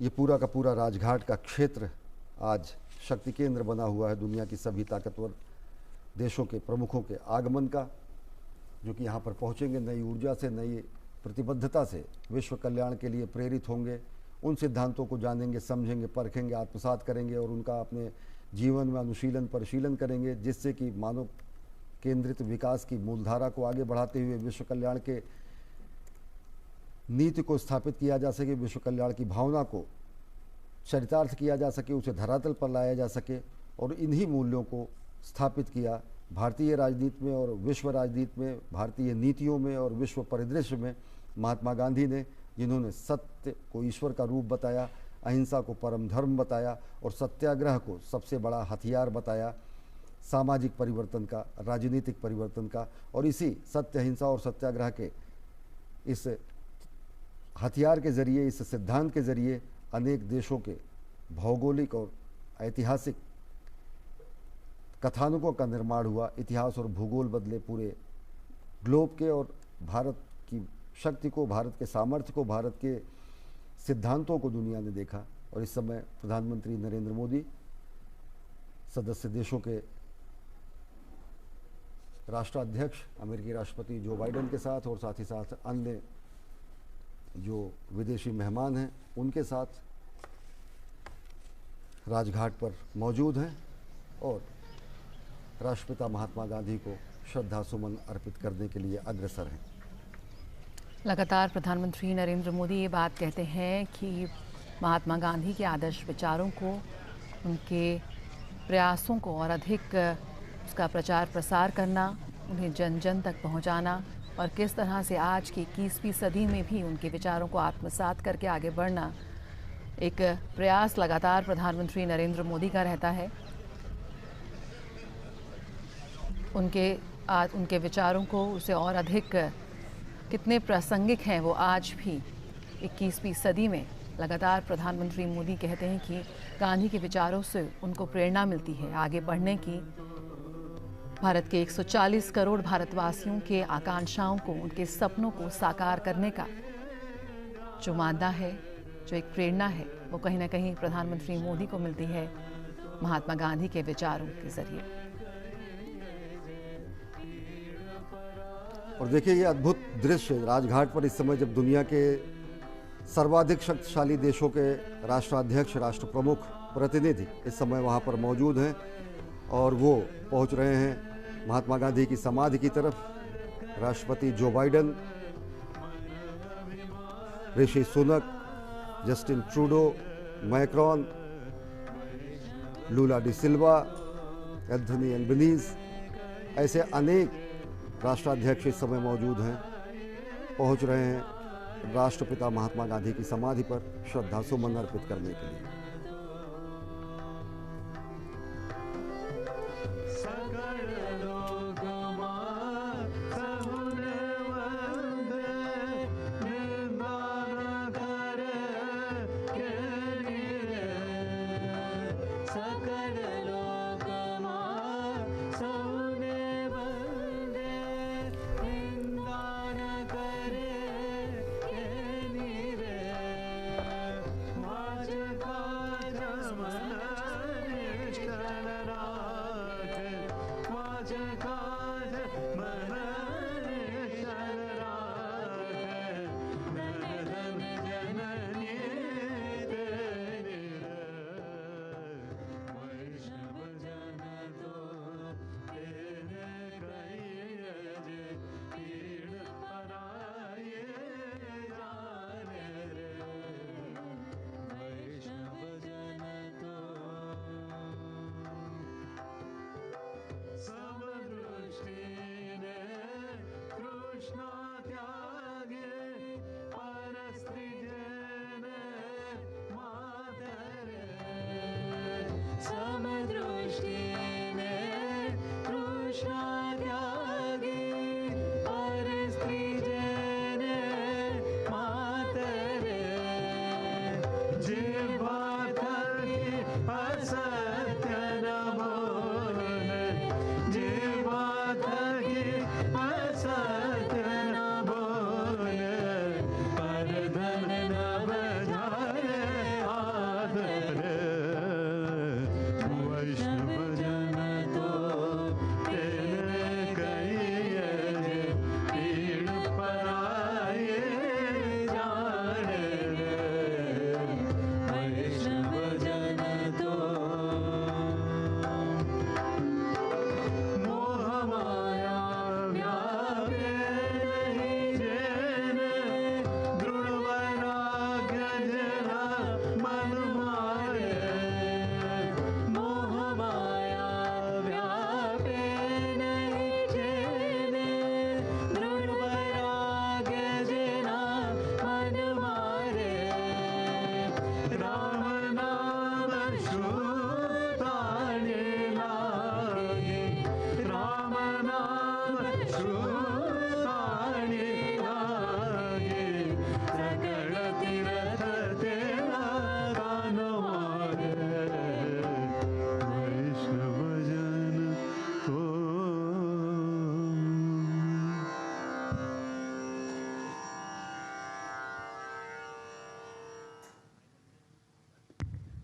ये पूरा का पूरा राजघाट का क्षेत्र आज शक्ति केंद्र बना हुआ है दुनिया की सभी ताकतवर देशों के प्रमुखों के आगमन का, जो कि यहाँ पर पहुँचेंगे नई ऊर्जा से, नई प्रतिबद्धता से, विश्व कल्याण के लिए प्रेरित होंगे, उन सिद्धांतों को जानेंगे, समझेंगे, परखेंगे, आत्मसात करेंगे और उनका अपने जीवन में अनुशीलन परिशीलन करेंगे, जिससे कि मानव केंद्रित विकास की मूलधारा को आगे बढ़ाते हुए विश्व कल्याण के नीति को स्थापित किया जा सके, विश्व कल्याण की भावना को चरितार्थ किया जा सके, उसे धरातल पर लाया जा सके। और इन्हीं मूल्यों को स्थापित किया भारतीय राजनीति में और विश्व राजनीति में, भारतीय नीतियों में और विश्व परिदृश्य में महात्मा गांधी ने, जिन्होंने सत्य को ईश्वर का रूप बताया, अहिंसा को परम धर्म बताया और सत्याग्रह को सबसे बड़ा हथियार बताया सामाजिक परिवर्तन का, राजनीतिक परिवर्तन का। और इसी सत्य, अहिंसा और सत्याग्रह के इस हथियार के ज़रिए, इस सिद्धांत के ज़रिए अनेक देशों के भौगोलिक और ऐतिहासिक कथानकों का निर्माण हुआ। इतिहास और भूगोल बदले पूरे ग्लोब के, और भारत की शक्ति को, भारत के सामर्थ्य को, भारत के सिद्धांतों को दुनिया ने देखा। और इस समय प्रधानमंत्री नरेंद्र मोदी सदस्य देशों के राष्ट्राध्यक्ष अमेरिकी राष्ट्रपति जो बाइडेन के साथ और साथ ही साथ अन्य जो विदेशी मेहमान हैं उनके साथ राजघाट पर मौजूद हैं और राष्ट्रपिता महात्मा गांधी को श्रद्धा सुमन अर्पित करने के लिए अग्रसर हैं। लगातार प्रधानमंत्री नरेंद्र मोदी ये बात कहते हैं कि महात्मा गांधी के आदर्श विचारों को, उनके प्रयासों को और अधिक उसका प्रचार प्रसार करना, उन्हें जन जन तक पहुंचाना और किस तरह से आज की 21वीं सदी में भी उनके विचारों को आत्मसात करके आगे बढ़ना, एक प्रयास लगातार प्रधानमंत्री नरेंद्र मोदी का रहता है। उनके विचारों को उसे और अधिक कितने प्रासंगिक हैं वो आज भी 21वीं सदी में। लगातार प्रधानमंत्री मोदी कहते हैं कि गांधी के विचारों से उनको प्रेरणा मिलती है आगे बढ़ने की। भारत के 140 करोड़ भारतवासियों के आकांक्षाओं को, उनके सपनों को साकार करने का जो मादा है, जो एक प्रेरणा है, वो कहीं ना कहीं प्रधानमंत्री मोदी को मिलती है महात्मा गांधी के विचारों के जरिए। और देखिए ये अद्भुत दृश्य राजघाट पर इस समय, जब दुनिया के सर्वाधिक शक्तिशाली देशों के राष्ट्राध्यक्ष, राष्ट्र प्रमुख, प्रतिनिधि इस समय वहाँ पर मौजूद हैं और वो पहुँच रहे हैं महात्मा गांधी की समाधि की तरफ। राष्ट्रपति Joe Biden, Rishi Sunak, Justin Trudeau, Macron, Lula da Silva, Anthony Albanese, ऐसे अनेक राष्ट्राध्यक्ष इस समय मौजूद हैं, पहुंच रहे हैं राष्ट्रपिता महात्मा गांधी की समाधि पर श्रद्धा सुमन अर्पित करने के लिए। का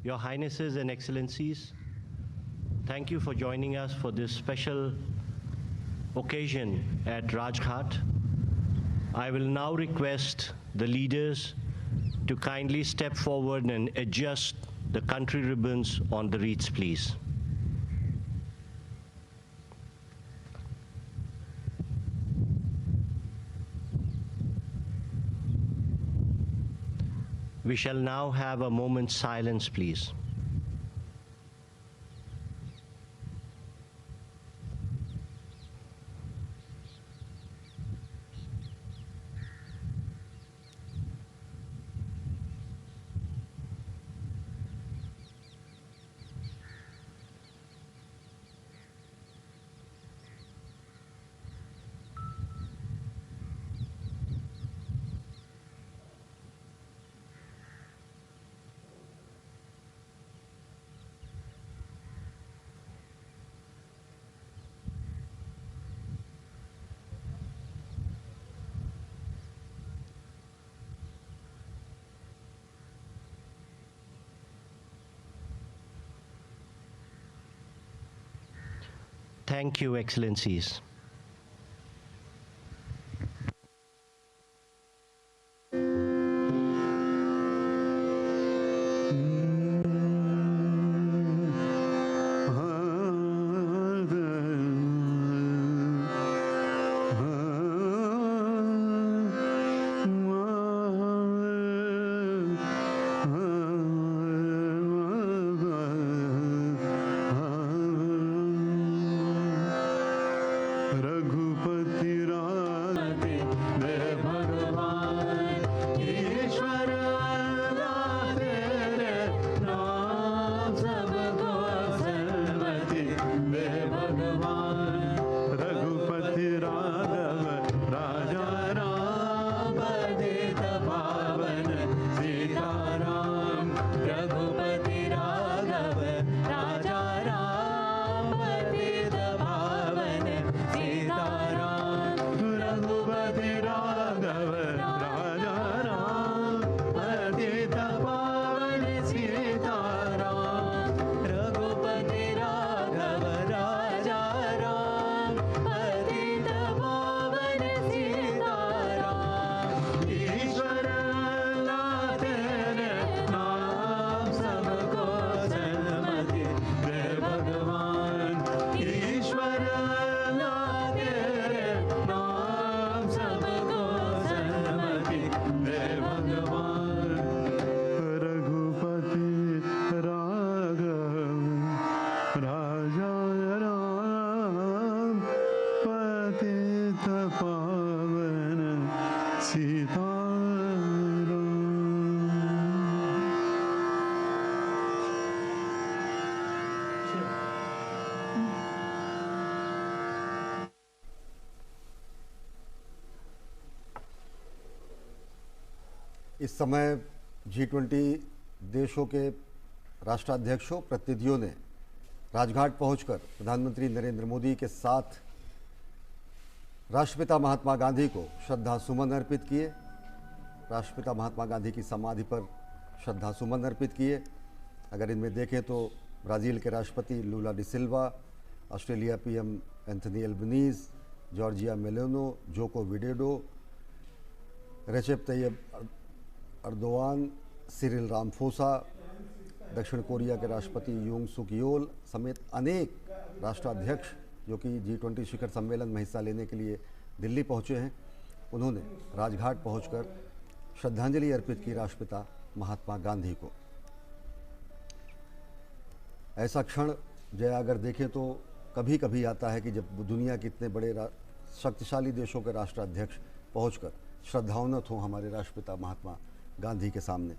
Your Highnesses and Excellencies, thank you for joining us for this special occasion at Rajghat. I will now request the leaders to kindly step forward and adjust the country ribbons on the wreaths, please. We shall now have a moment's silence, please. Thank you, Excellencies. इस समय G20 देशों के राष्ट्राध्यक्षों प्रतिनिधियों ने राजघाट पहुंचकर प्रधानमंत्री नरेंद्र मोदी के साथ राष्ट्रपिता महात्मा गांधी को श्रद्धा सुमन अर्पित किए। राष्ट्रपिता महात्मा गांधी की समाधि पर श्रद्धा सुमन अर्पित किए। अगर इनमें देखें तो ब्राज़ील के राष्ट्रपति Lula da Silva, Australia PM Anthony Albanese, Giorgia Meloni, Joko Widodo, Recep Tayyip Erdogan, Cyril Ramaphosa, दक्षिण कोरिया के राष्ट्रपति यूंग सुक योल समेत अनेक राष्ट्राध्यक्ष जो कि G20 शिखर सम्मेलन में हिस्सा लेने के लिए दिल्ली पहुंचे हैं, उन्होंने राजघाट पहुंचकर श्रद्धांजलि अर्पित की राष्ट्रपिता महात्मा गांधी को। ऐसा क्षण जया अगर देखें तो कभी कभी आता है कि जब दुनिया के इतने बड़े शक्तिशाली देशों के राष्ट्राध्यक्ष पहुंचकर श्रद्धावनत हों हमारे राष्ट्रपिता महात्मा गांधी के सामने।